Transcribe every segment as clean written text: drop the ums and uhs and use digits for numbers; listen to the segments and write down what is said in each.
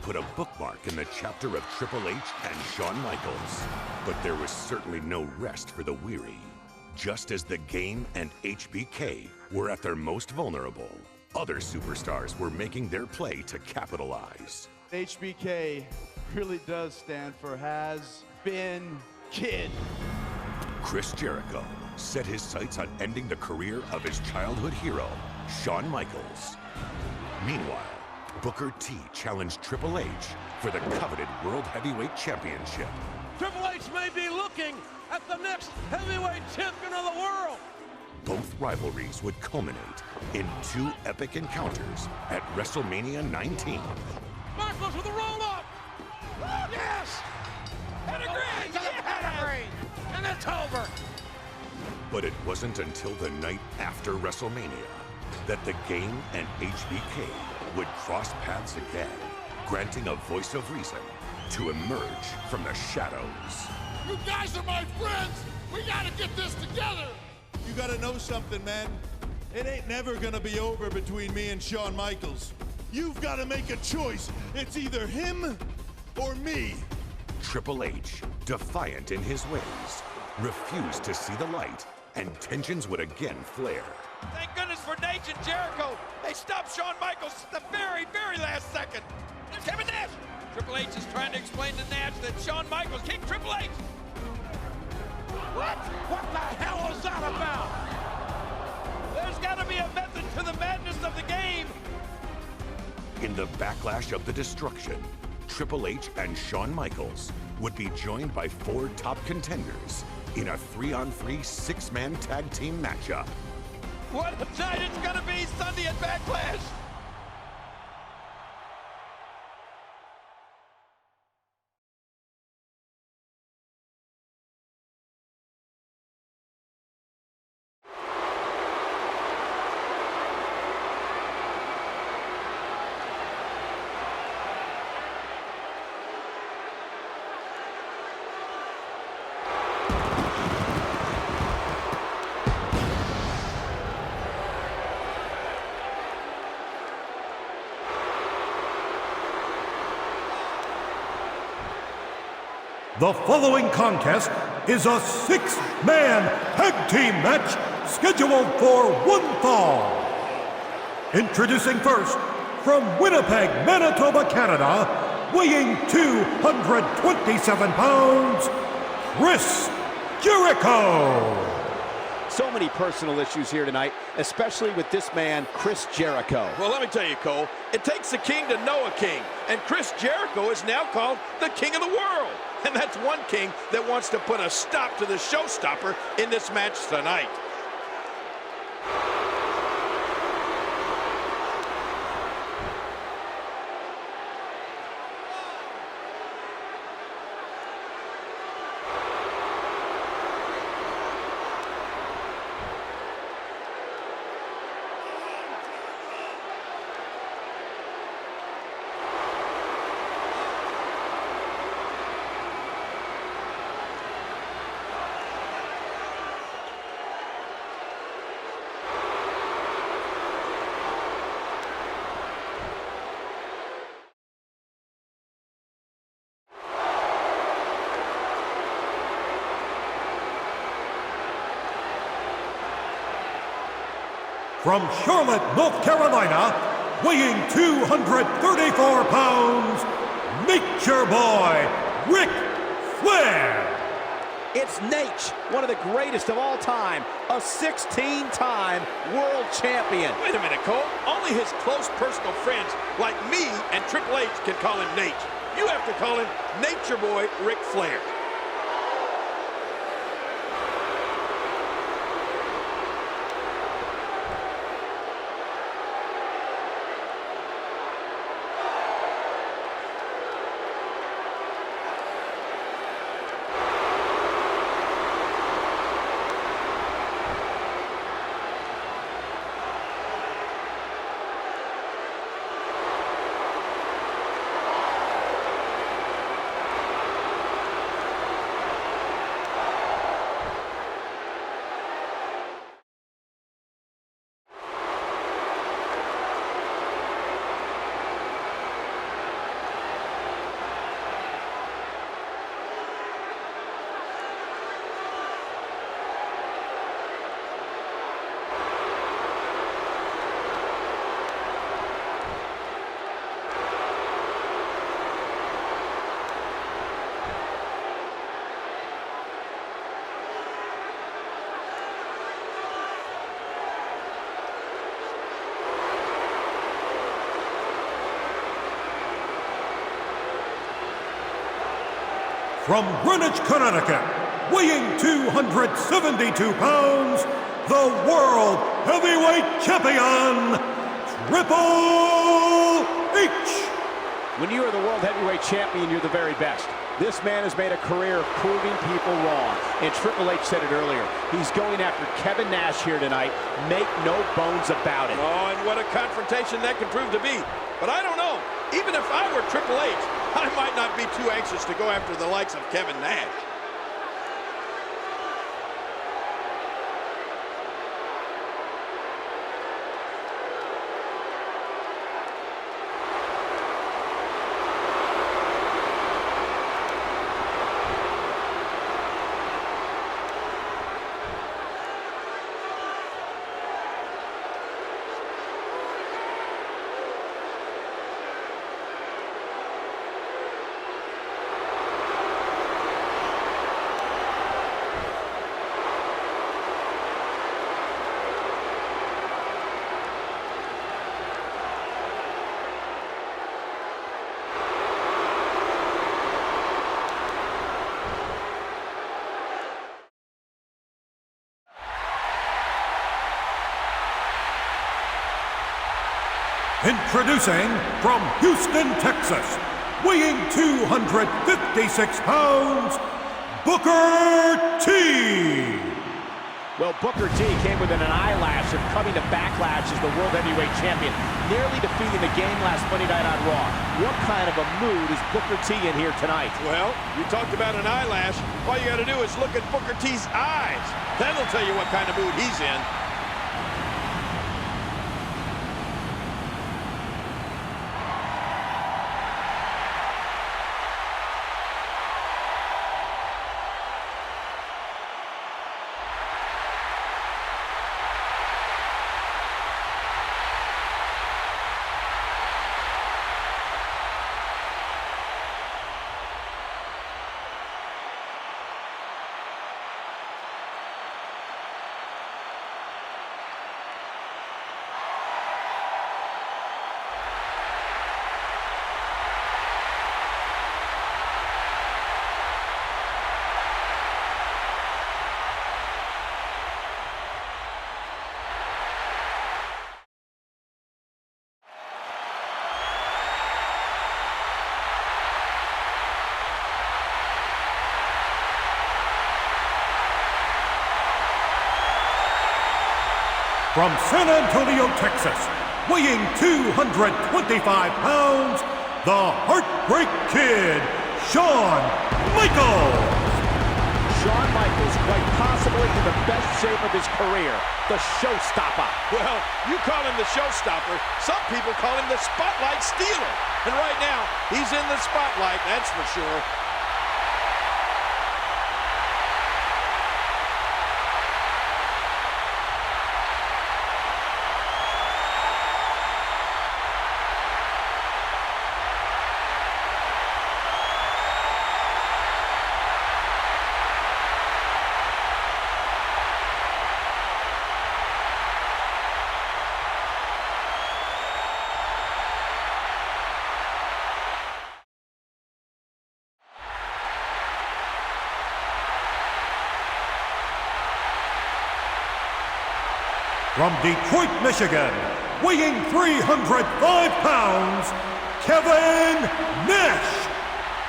put a bookmark in the chapter of Triple H and Shawn Michaels. But there was certainly no rest for the weary. Just as the Game and HBK were at their most vulnerable, other superstars were making their play to capitalize. HBK really does stand for Has Been Kid. Chris Jericho set his sights on ending the career of his childhood hero, Shawn Michaels. Meanwhile, Booker T challenged Triple H for the coveted World Heavyweight Championship. Triple H may be looking at the next heavyweight champion of the world. Both rivalries would culminate in two epic encounters at WrestleMania 19. Michaels with a roll-up. Oh, yes! Pedigree! Pedigree! And it's over. But it wasn't until the night after WrestleMania that the Game and HBK would cross paths again, granting a voice of reason to emerge from the shadows. You guys are my friends! We gotta get this together! You gotta know something, man. It ain't never gonna be over between me and Shawn Michaels. You've gotta make a choice. It's either him or me. Triple H, defiant in his ways, refused to see the light, and tensions would again flare. Thank goodness for Nate and Jericho. They stopped Shawn Michaels at the very, very last second. There's Kevin Nash. Triple H is trying to explain to Nash that Shawn Michaels kicked Triple H. What? What the hell is that about? There's got to be a method to the madness of the Game. In the backlash of the destruction, Triple H and Shawn Michaels would be joined by four top contenders in a 3-on-3 six-man tag team matchup. What a night it's gonna be Sunday at Backlash! The following contest is a six-man tag team match scheduled for one fall. Introducing first, from Winnipeg, Manitoba, Canada, weighing 227 pounds, Chris Jericho. So many personal issues here tonight, especially with this man, Chris Jericho. Well, let me tell you, Cole, it takes a king to know a king, and Chris Jericho is now called the King of the World. And that's one king that wants to put a stop to the showstopper in this match tonight. From Charlotte, North Carolina, weighing 234 pounds, Nature Boy, Ric Flair. It's Nate, one of the greatest of all time, a 16-time world champion. Wait a minute, Cole. Only his close personal friends like me and Triple H can call him Nate. You have to call him Nature Boy Ric Flair. From Greenwich, Connecticut, weighing 272 pounds, the World Heavyweight Champion, Triple H. When you are the World Heavyweight Champion, you're the very best. This man has made a career of proving people wrong. And Triple H said it earlier. He's going after Kevin Nash here tonight. Make no bones about it. Oh, and what a confrontation that could prove to be. But I don't know. Even if I were Triple H, I might not be too anxious to go after the likes of Kevin Nash. Introducing from Houston, Texas, weighing 256 pounds, Booker T. Well, Booker T came within an eyelash of coming to Backlash as the World Heavyweight Champion, nearly defeating the Game last Monday night on Raw. What kind of a mood is Booker T in here tonight? Well, you talked about an eyelash. All you got to do is look at Booker T's eyes. That'll tell you what kind of mood he's in. From San Antonio, Texas, weighing 225 pounds, the Heartbreak Kid, Shawn Michaels. Shawn Michaels, quite possibly in the best shape of his career, the showstopper. Well, you call him the showstopper. Some people call him the spotlight stealer. And right now, he's in the spotlight, that's for sure. From Detroit, Michigan, weighing 305 pounds, Kevin Nash.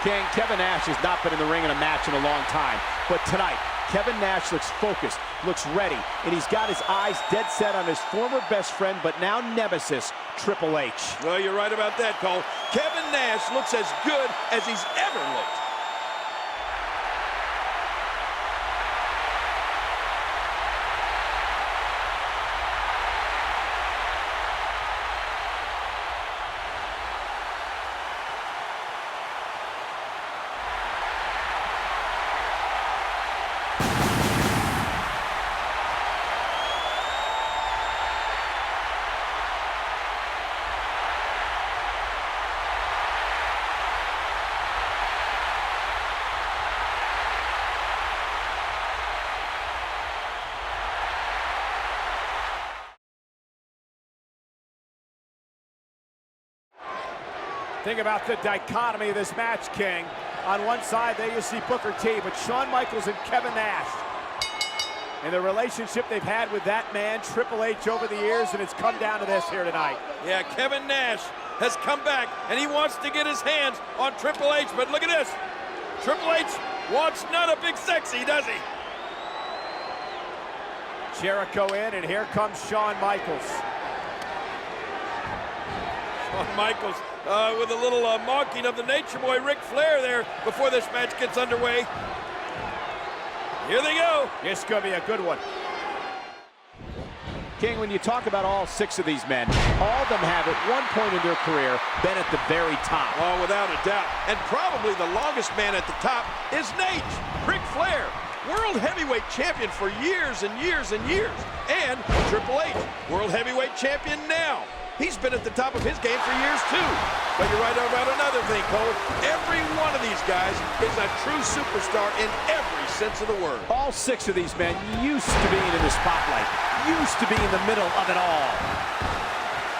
King, Kevin Nash has not been in the ring in a match in a long time. But tonight, Kevin Nash looks focused, looks ready, and he's got his eyes dead set on his former best friend, but now nemesis, Triple H. Well, you're right about that, Cole. Kevin Nash looks as good as he's ever looked. Think about the dichotomy of this match, King. On one side, there you see Booker T, but Shawn Michaels and Kevin Nash. And the relationship they've had with that man, Triple H, over the years, and it's come down to this here tonight. Yeah, Kevin Nash has come back, and he wants to get his hands on Triple H, but look at this. Triple H wants none of Big Sexy, does he? Jericho in, and here comes Shawn Michaels. Shawn Michaels with a little mocking of the Nature Boy Ric Flair there before this match gets underway. Here they go. This is going to be a good one. King, when you talk about all 6 of these men, all of them have at one point in their career been at the very top. Oh, without a doubt. And probably the longest man at the top is Nate, Ric Flair. World Heavyweight Champion for years and years and years. And Triple H, World Heavyweight Champion now. He's been at the top of his game for years, too. But you're right about another thing, Cole. Every one of these guys is a true superstar in every sense of the word. All 6 of these men used to being in the spotlight, used to be in the middle of it all.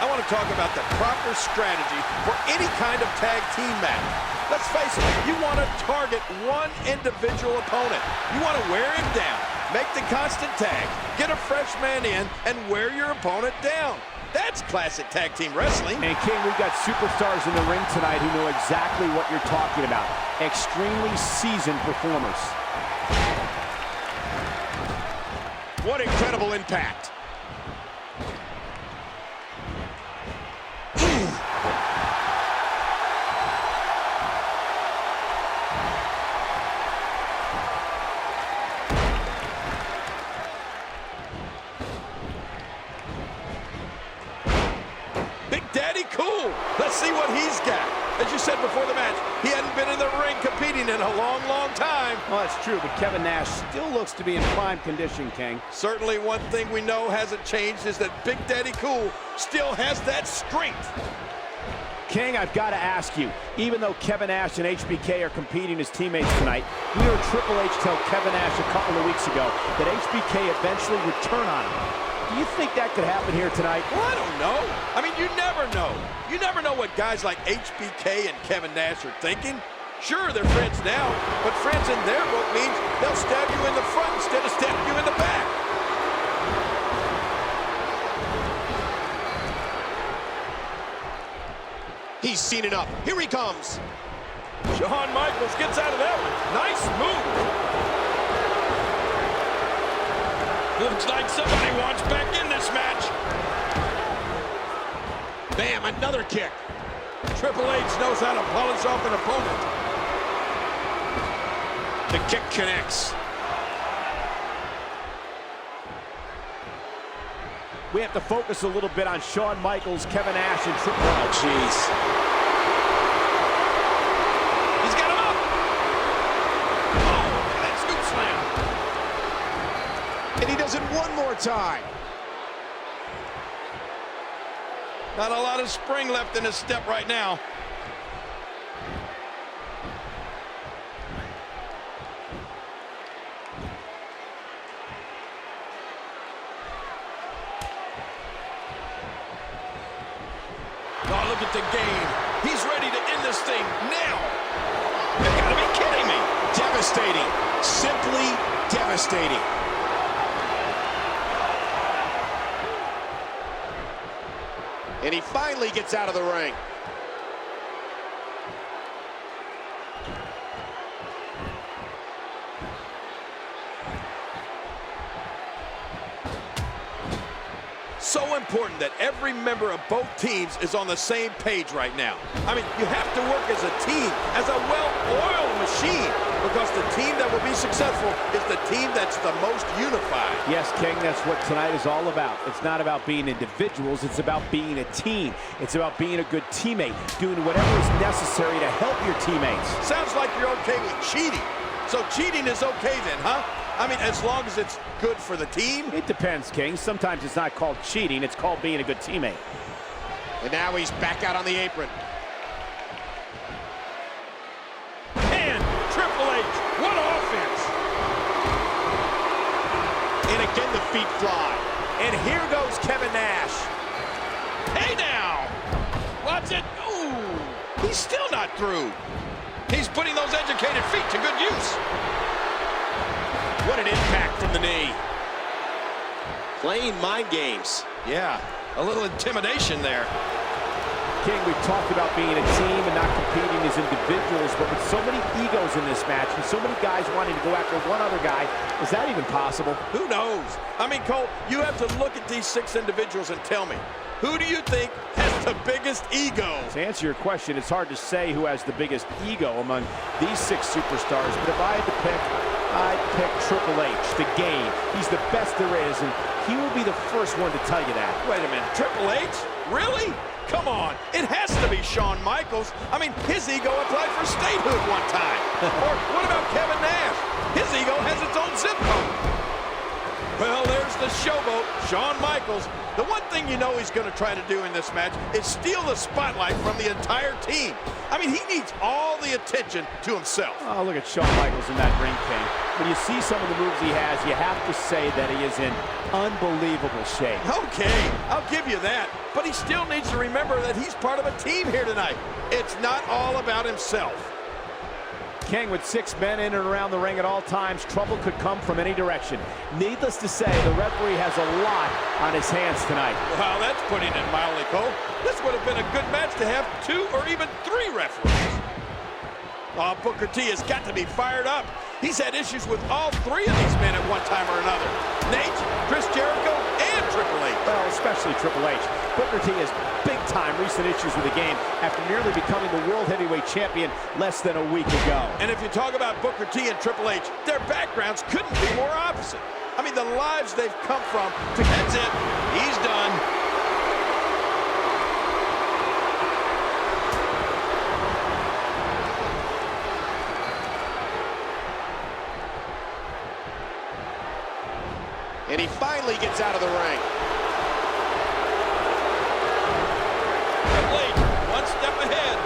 I want to talk about the proper strategy for any kind of tag team match. Let's face it, you want to target one individual opponent. You want to wear him down, make the constant tag, get a fresh man in, and wear your opponent down. That's classic tag team wrestling. And King, we've got superstars in the ring tonight who know exactly what you're talking about. Extremely seasoned performers. What incredible impact. Cool. Let's see what he's got. As you said before the match, he hadn't been in the ring competing in a long, long time. Well, that's true, but Kevin Nash still looks to be in prime condition, King. Certainly one thing we know hasn't changed is that Big Daddy Cool still has that strength. King, I've got to ask you, even though Kevin Nash and HBK are competing as teammates tonight, we heard Triple H tell Kevin Nash a couple of weeks ago that HBK eventually would turn on him. Do you think that could happen here tonight? Well, I don't know. I mean, you never know. You never know what guys like HBK and Kevin Nash are thinking. Sure, they're friends now, but friends in their book means they'll stab you in the front instead of stabbing you in the back. He's seen it up. Here he comes. Shawn Michaels gets out of that one. Nice move. Looks like somebody wants back in this match. Bam, another kick. Triple H knows how to polish off an opponent. The kick connects. We have to focus a little bit on Shawn Michaels, Kevin Nash, and Triple H. Oh, jeez. He's got him up. Oh, that scoop slam. And he does it one more time. Not a lot of spring left in his step right now. Oh, look at the game. He's ready to end this thing now. You gotta be kidding me. Devastating. Simply devastating. And he finally gets out of the ring. So important that every member of both teams is on the same page right now. I mean, you have to work as a team, as a well-oiled machine, because the team that will be successful is the team that's the most unified. Yes, King, that's what tonight is all about. It's not about being individuals, it's about being a team. It's about being a good teammate, doing whatever is necessary to help your teammates. Sounds like you're okay with cheating. So cheating is okay then, huh? I mean, as long as it's good for the team? It depends, King. Sometimes it's not called cheating, it's called being a good teammate. And now he's back out on the apron. And Triple H, what offense! And again, the feet fly. And here goes Kevin Nash. Hey now! Watch it! Ooh! He's still not through. He's putting those educated feet to good use. What an impact from the knee. Playing mind games. Yeah, a little intimidation there. King, we've talked about being a team and not competing as individuals, but with so many egos in this match and so many guys wanting to go after one other guy, is that even possible? Who knows? I mean, Cole, you have to look at these 6 individuals and tell me, who do you think has the biggest ego? To answer your question, it's hard to say who has the biggest ego among these 6 superstars, but if I had to pick, I'd pick Triple H, the Game. He's the best there is, and he will be the first one to tell you that. Wait a minute, Triple H? Really? Come on, it has to be Shawn Michaels. I mean, his ego applied for statehood one time. Or what about Kevin Nash? His ego has its own zip code. Well, there's the showboat, Shawn Michaels. The one thing you know he's going to try to do in this match is steal the spotlight from the entire team. I mean, he needs all the attention to himself. Oh, look at Shawn Michaels in that ring, King. When you see some of the moves he has, you have to say that he is in unbelievable shape. Okay, I'll give you that. But he still needs to remember that he's part of a team here tonight. It's not all about himself. King, with 6 men in and around the ring at all times, trouble could come from any direction. Needless to say, the referee has a lot on his hands tonight. Wow, that's putting it mildly, Cole. This would have been a good match to have 2 or even 3 referees. Oh, Booker T has got to be fired up. He's had issues with all 3 of these men at one time or another. Nate, Chris Jericho, and Triple H. Well, especially Triple H. Booker T has big-time recent issues with the game after nearly becoming the World Heavyweight Champion less than a week ago. And if you talk about Booker T and Triple H, their backgrounds couldn't be more opposite. I mean, the lives they've come from. That's it. He's done. And he finally gets out of the ring. Triple H, one step ahead.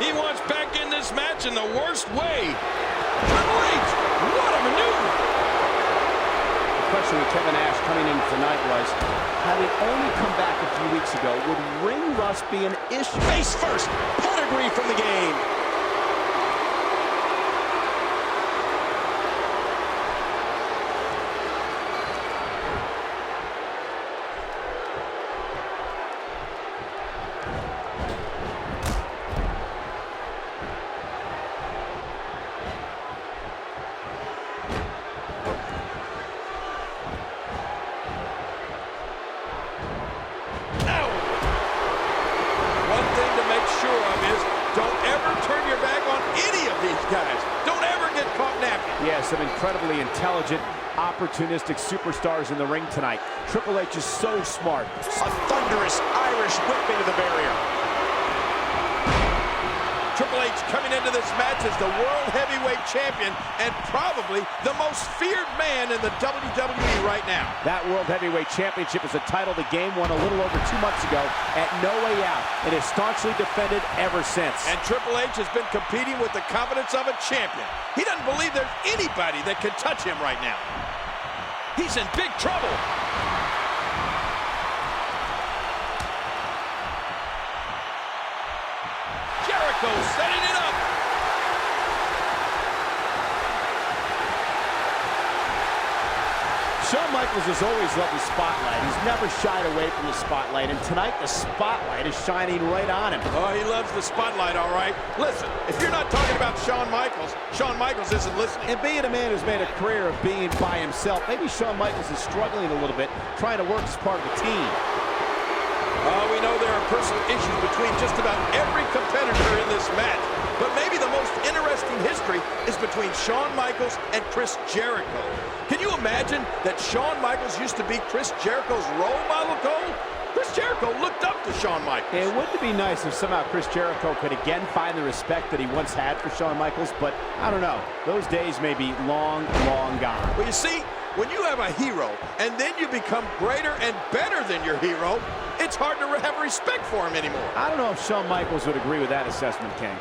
He wants back in this match in the worst way. Triple H, what a maneuver. The question with Kevin Nash coming in tonight was, having only come back a few weeks ago, would ring rust be an issue? Face first, pedigree from the Game. Some incredibly intelligent, opportunistic superstars in the ring tonight. Triple H is so smart. A thunderous Irish whip into the barrier. Triple H coming into this match as the World Heavyweight Champion and probably the most feared man in the WWE right now. That World Heavyweight Championship is a title the Game won a little over 2 months ago at No Way Out, and is staunchly defended ever since. And Triple H has been competing with the confidence of a champion. He doesn't believe there's anybody that can touch him right now. He's in big trouble. Jericho setting it up. Shawn Michaels has always loved the spotlight. He's never shied away from the spotlight, and tonight the spotlight is shining right on him. Oh, he loves the spotlight, all right. Listen, if you're not talking about Shawn Michaels isn't listening. And being a man who's made a career of being by himself, maybe Shawn Michaels is struggling a little bit, trying to work as part of a team. Oh, we know there are personal issues between just about every competitor in this match. But maybe the most interesting history is between Shawn Michaels and Chris Jericho. Can you imagine that Shawn Michaels used to be Chris Jericho's role model, Cole? Chris Jericho looked up to Shawn Michaels. And wouldn't it be nice if somehow Chris Jericho could again find the respect that he once had for Shawn Michaels? But I don't know. Those days may be long, long gone. Well, you see, when you have a hero and then you become greater and better than your hero, it's hard to have respect for him anymore. I don't know if Shawn Michaels would agree with that assessment, King.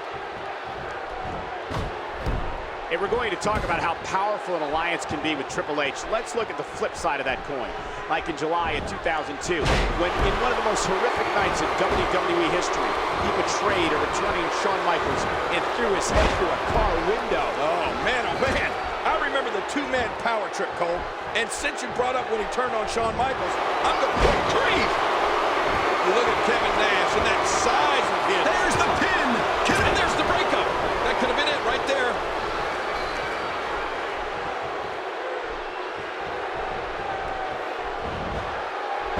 If we're going to talk about how powerful an alliance can be with Triple H, let's look at the flip side of that coin. Like in July of 2002, when in one of the most horrific nights in WWE history, he betrayed afraid of returning Shawn Michaels and threw his head through a car window. Oh, man. I remember the two-man power trip, Cole. And since you brought up when he turned on Shawn Michaels, I'm going to grief. You look at Kevin Nash and that size of him. There's the pin. And there's the breakup. That could have been it right there.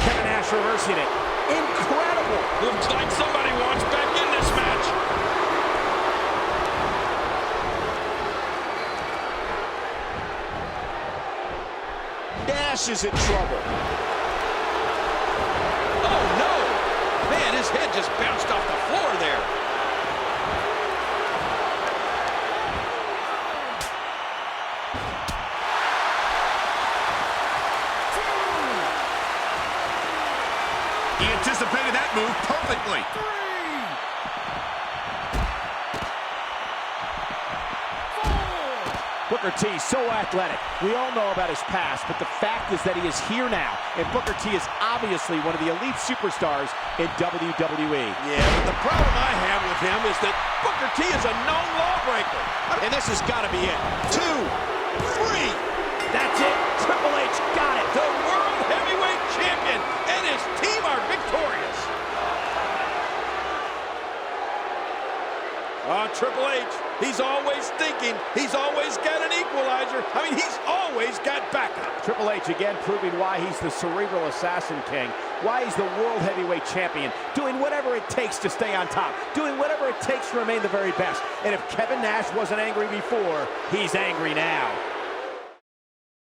Kevin Nash reversing it. Incredible. Looks like somebody wants back in this match. Nash is in trouble. Oh, no. Man, his head just bounced off the floor there. He anticipated that move perfectly. Booker T, so athletic. We all know about his past, but the fact is that he is here now, and Booker T is obviously one of the elite superstars in WWE. Yeah, but the problem I have with him is that Booker T is a known lawbreaker. And this has got to be it. 2, 3. That's it. Triple H got it. The World Heavyweight Champion and his team are victorious. Triple H, he's always thinking, he's always got an equalizer. I mean, he's always got backup. Triple H again proving why he's the cerebral assassin king, why he's the World Heavyweight Champion, doing whatever it takes to stay on top, doing whatever it takes to remain the very best. And if Kevin Nash wasn't angry before, he's angry now.